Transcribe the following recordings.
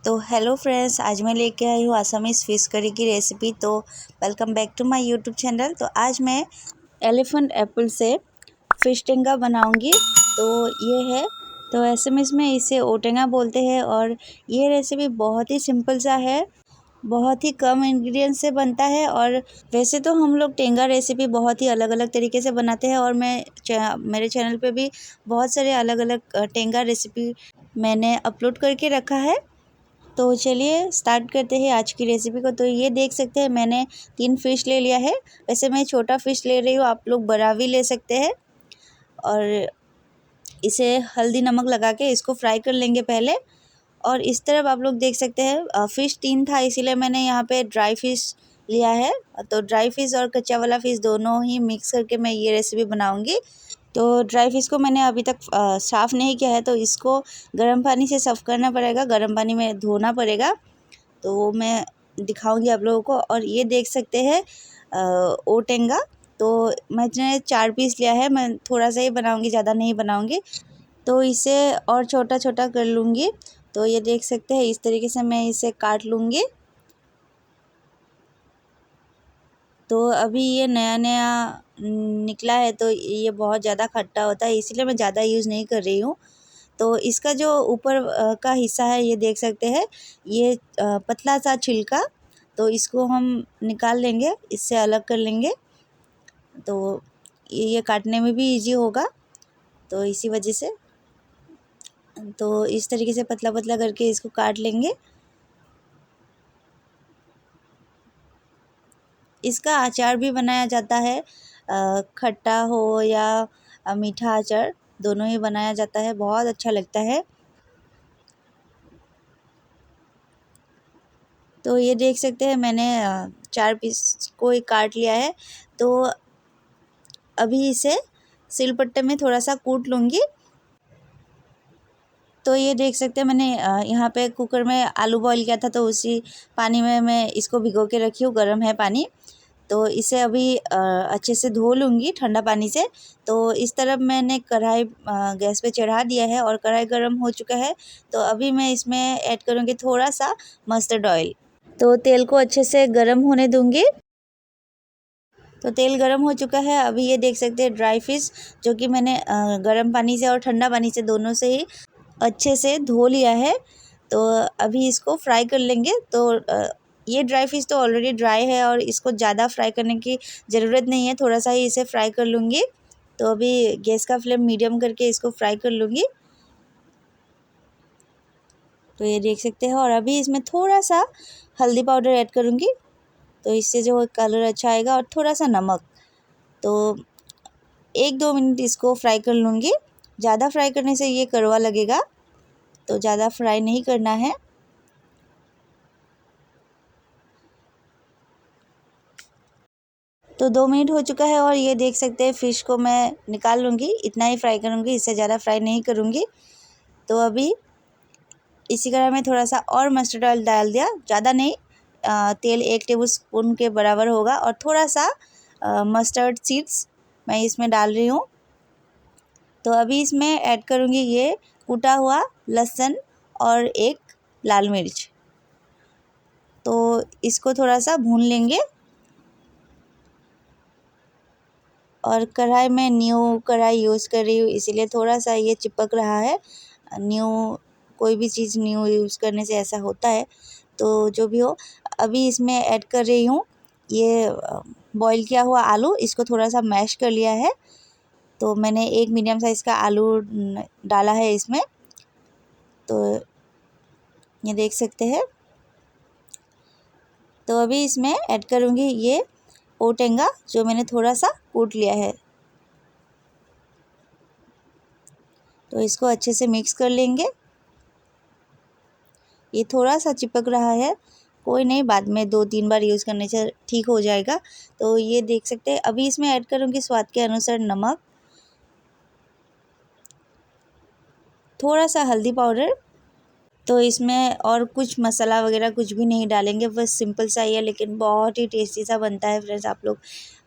तो hello friends, आज मैं लेके आई हूँ आसामीज़ फ़िश करी की रेसिपी। तो welcome back to my YouTube channel. तो आज मैं एलिफेंट एप्पल से फ़िश टेंगा बनाऊंगी। तो ये है, तो एसामीज़ में इसे ओटेंगा बोलते हैं। और ये रेसिपी बहुत ही सिंपल सा है, बहुत ही कम इंग्रेडिएंट्स से बनता है। और वैसे तो हम लोग टेंगा रेसिपी बहुत ही अलग अलग तरीके से बनाते हैं, और मेरे चैनल पे भी बहुत सारे अलग अलग टेंगा रेसिपी मैंने अपलोड करके रखा है। तो चलिए स्टार्ट करते हैं आज की रेसिपी को। तो ये देख सकते हैं, मैंने 3 फ़िश ले लिया है। वैसे मैं छोटा फ़िश ले रही हूँ, आप लोग बड़ा भी ले सकते हैं। और इसे हल्दी नमक लगा के इसको फ्राई कर लेंगे पहले। और इस तरफ आप लोग देख सकते हैं, फ़िश 3 था, इसीलिए मैंने यहाँ पे ड्राई फ़िश लिया है। तो ड्राई फ़िश और कच्चा वाला फ़िश दोनों ही मिक्स करके मैं ये रेसिपी बनाऊँगी। तो ड्राई फ़िश को मैंने अभी तक साफ़ नहीं किया है, तो इसको गर्म पानी से साफ़ करना पड़ेगा, गर्म पानी में धोना पड़ेगा। तो वो मैं दिखाऊंगी आप लोगों को। और ये देख सकते हैं ओटेंगा। तो मैंने 4 पीस लिया है, मैं थोड़ा सा ही बनाऊंगी, ज़्यादा नहीं बनाऊंगी। तो इसे और छोटा छोटा कर लूँगी। तो ये देख सकते हैं, इस तरीके से मैं इसे काट लूँगी। तो अभी ये नया नया निकला है, तो ये बहुत ज़्यादा खट्टा होता है, इसीलिए मैं ज़्यादा यूज़ नहीं कर रही हूँ। तो इसका जो ऊपर का हिस्सा है, ये देख सकते हैं, ये पतला सा छिलका, तो इसको हम निकाल लेंगे, इससे अलग कर लेंगे। तो ये काटने में भी इजी होगा, तो इसी वजह से तो इस तरीके से पतला पतला करके इसको काट लेंगे। इसका अचार भी बनाया जाता है, खट्टा हो या मीठा अचार, दोनों ही बनाया जाता है, बहुत अच्छा लगता है। तो ये देख सकते हैं, मैंने 4 पीस को ही काट लिया है। तो अभी इसे सिलपट्टे में थोड़ा सा कूट लूँगी। तो ये देख सकते हैं, मैंने यहाँ पे कुकर में आलू बॉईल किया था, तो उसी पानी में मैं इसको भिगो के रखी हूँ, गर्म है पानी। तो इसे अभी अच्छे से धो लूँगी ठंडा पानी से। तो इस तरफ मैंने कढ़ाई गैस पे चढ़ा दिया है, और कढ़ाई गर्म हो चुका है। तो अभी मैं इसमें ऐड करूँगी थोड़ा सा मस्टर्ड ऑयल। तो तेल को अच्छे से गर्म होने दूँगी। तो तेल गरम हो चुका है। अभी ये देख सकते हैं, ड्राई फ़िश जो कि मैंने गर्म पानी से और ठंडा पानी से, दोनों से ही अच्छे से धो लिया है। तो अभी इसको फ्राई कर लेंगे। तो ये ड्राई फ़िश तो ऑलरेडी ड्राई है, और इसको ज़्यादा फ्राई करने की ज़रूरत नहीं है, थोड़ा सा ही इसे फ्राई कर लूँगी। तो अभी गैस का फ्लेम मीडियम करके इसको फ्राई कर लूँगी। तो ये देख सकते हैं, और अभी इसमें थोड़ा सा हल्दी पाउडर ऐड करूँगी, तो इससे जो कलर अच्छा आएगा, और थोड़ा सा नमक। तो 1-2 मिनट इसको फ्राई कर लूँगी। ज़्यादा फ्राई करने से ये कड़वा लगेगा, तो ज़्यादा फ्राई नहीं करना है। तो 2 मिनट हो चुका है, और ये देख सकते हैं, फ़िश को मैं निकाल लूँगी, इतना ही फ्राई करूँगी, इससे ज़्यादा फ्राई नहीं करूँगी। तो अभी इसी कढ़ाई में थोड़ा सा और मस्टर्ड ऑयल डाल दिया, ज़्यादा नहीं, तेल 1 टेबलस्पून के बराबर होगा। और थोड़ा सा मस्टर्ड सीड्स मैं इसमें डाल रही हूँ। तो अभी इसमें ऐड करूँगी ये कूटा हुआ लहसुन और 1 लाल मिर्च। तो इसको थोड़ा सा भून लेंगे। और कढ़ाई में न्यू कढ़ाई यूज़ कर रही हूँ, इसीलिए थोड़ा सा ये चिपक रहा है। न्यू कोई भी चीज़ न्यू यूज़ करने से ऐसा होता है। तो जो भी हो, अभी इसमें ऐड कर रही हूँ ये बॉईल किया हुआ आलू, इसको थोड़ा सा मैश कर लिया है। तो मैंने 1 मीडियम साइज़ का आलू डाला है इसमें। तो ये देख सकते हैं। तो अभी इसमें ऐड करूँगी ये ओटेंगा, जो मैंने थोड़ा सा कूट लिया है। तो इसको अच्छे से मिक्स कर लेंगे। ये थोड़ा सा चिपक रहा है, कोई नहीं, बाद में 2-3 बार यूज़ करने से ठीक हो जाएगा। तो ये देख सकते हैं, अभी इसमें ऐड करूँगी स्वाद के अनुसार नमक, थोड़ा सा हल्दी पाउडर। तो इसमें और कुछ मसाला वगैरह कुछ भी नहीं डालेंगे, बस सिंपल सा ही है, लेकिन बहुत ही टेस्टी सा बनता है फ्रेंड्स। आप लोग,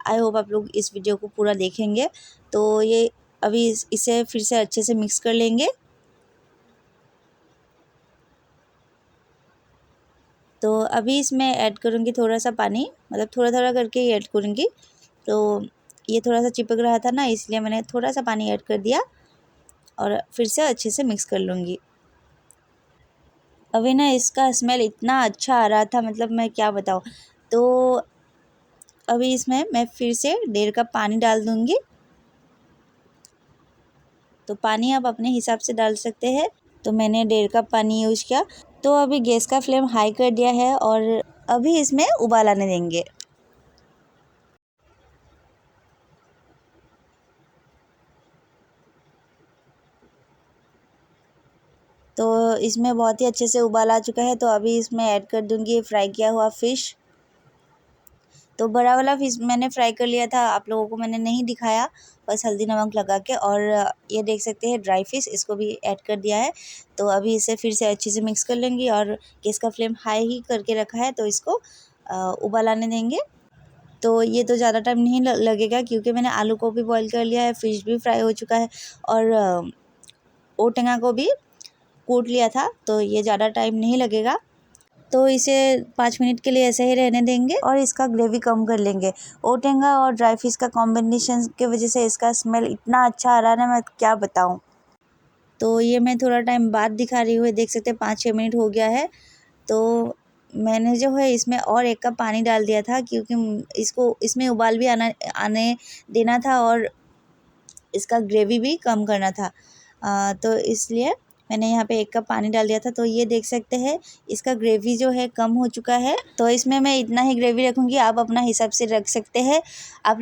आई होप आप लोग इस वीडियो को पूरा देखेंगे। तो ये अभी इसे फिर से अच्छे से मिक्स कर लेंगे। तो अभी इसमें ऐड करूँगी थोड़ा सा पानी, मतलब थोड़ा थोड़ा करके ही ऐड करूँगी। तो ये थोड़ा सा चिपक रहा था ना, इसलिए मैंने थोड़ा सा पानी ऐड कर दिया और फिर से अच्छे से मिक्स कर लूँगी। अभी ना इसका स्मेल इतना अच्छा आ रहा था, मतलब मैं क्या बताऊँ। तो अभी इसमें मैं फिर से 1.5 कप पानी डाल दूँगी। तो पानी आप अपने हिसाब से डाल सकते हैं। तो मैंने 1.5 कप पानी यूज़ किया। तो अभी गैस का फ्लेम हाई कर दिया है और अभी इसमें उबाल आने देंगे। तो इसमें बहुत ही अच्छे से उबाल आ चुका है। तो अभी इसमें ऐड कर दूँगी फ्राई किया हुआ फ़िश। तो बड़ा वाला फ़िश मैंने फ्राई कर लिया था, आप लोगों को मैंने नहीं दिखाया, बस हल्दी नमक लगा के। और ये देख सकते हैं ड्राई फ़िश, इसको भी ऐड कर दिया है। तो अभी इसे फिर से अच्छे से मिक्स कर लेंगे और गैस का फ्लेम हाई ही करके रखा है, तो इसको उबाल आने देंगे। तो ये तो ज़्यादा टाइम नहीं लगेगा, क्योंकि मैंने आलू को भी बॉईल कर लिया है, फ़िश भी फ्राई हो चुका है और ओटेंगा को भी कूट लिया था, तो ये ज़्यादा टाइम नहीं लगेगा। तो इसे 5 मिनट के लिए ऐसे ही रहने देंगे और इसका ग्रेवी कम कर लेंगे। ओटेंगा और ड्राई फिश का कॉम्बिनेशन की वजह से इसका स्मेल इतना अच्छा आ रहा है ना, मैं क्या बताऊँ। तो ये मैं थोड़ा टाइम बाद दिखा रही हूँ, देख सकते हैं 5-6 मिनट हो गया है। तो मैंने जो है इसमें और 1 कप पानी डाल दिया था, क्योंकि इसको इसमें उबाल भी आने देना था और इसका ग्रेवी भी कम करना था। तो इसलिए मैंने यहाँ पे 1 कप पानी डाल दिया था। तो ये देख सकते हैं इसका ग्रेवी जो है कम हो चुका है। तो इसमें मैं इतना ही ग्रेवी रखूँगी, आप अपना हिसाब से रख सकते हैं। आप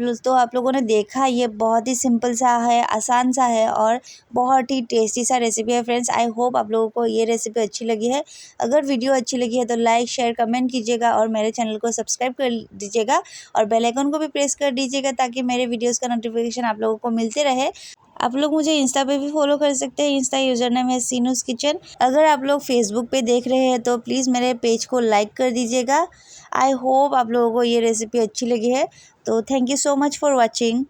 लोगों ने देखा, ये बहुत ही सिंपल सा है, आसान सा है और बहुत ही टेस्टी सा रेसिपी है फ्रेंड्स। आई होप आप लोगों को ये रेसिपी अच्छी लगी है। अगर वीडियो अच्छी लगी है तो लाइक शेयर कमेंट कीजिएगा और मेरे चैनल को सब्सक्राइब कर दीजिएगा और बेल आइकन को भी प्रेस कर दीजिएगा, ताकि मेरे वीडियोज़ का नोटिफिकेशन आप लोगों को मिलते रहे। आप लोग मुझे इंस्टा पे भी फॉलो कर सकते हैं, इंस्टा यूज़र नेम है सीनूस किचन। अगर आप लोग फेसबुक पे देख रहे हैं तो प्लीज़ मेरे पेज को लाइक कर दीजिएगा। आई होप आप लोगों को ये रेसिपी अच्छी लगी है। तो thank you so much for watching.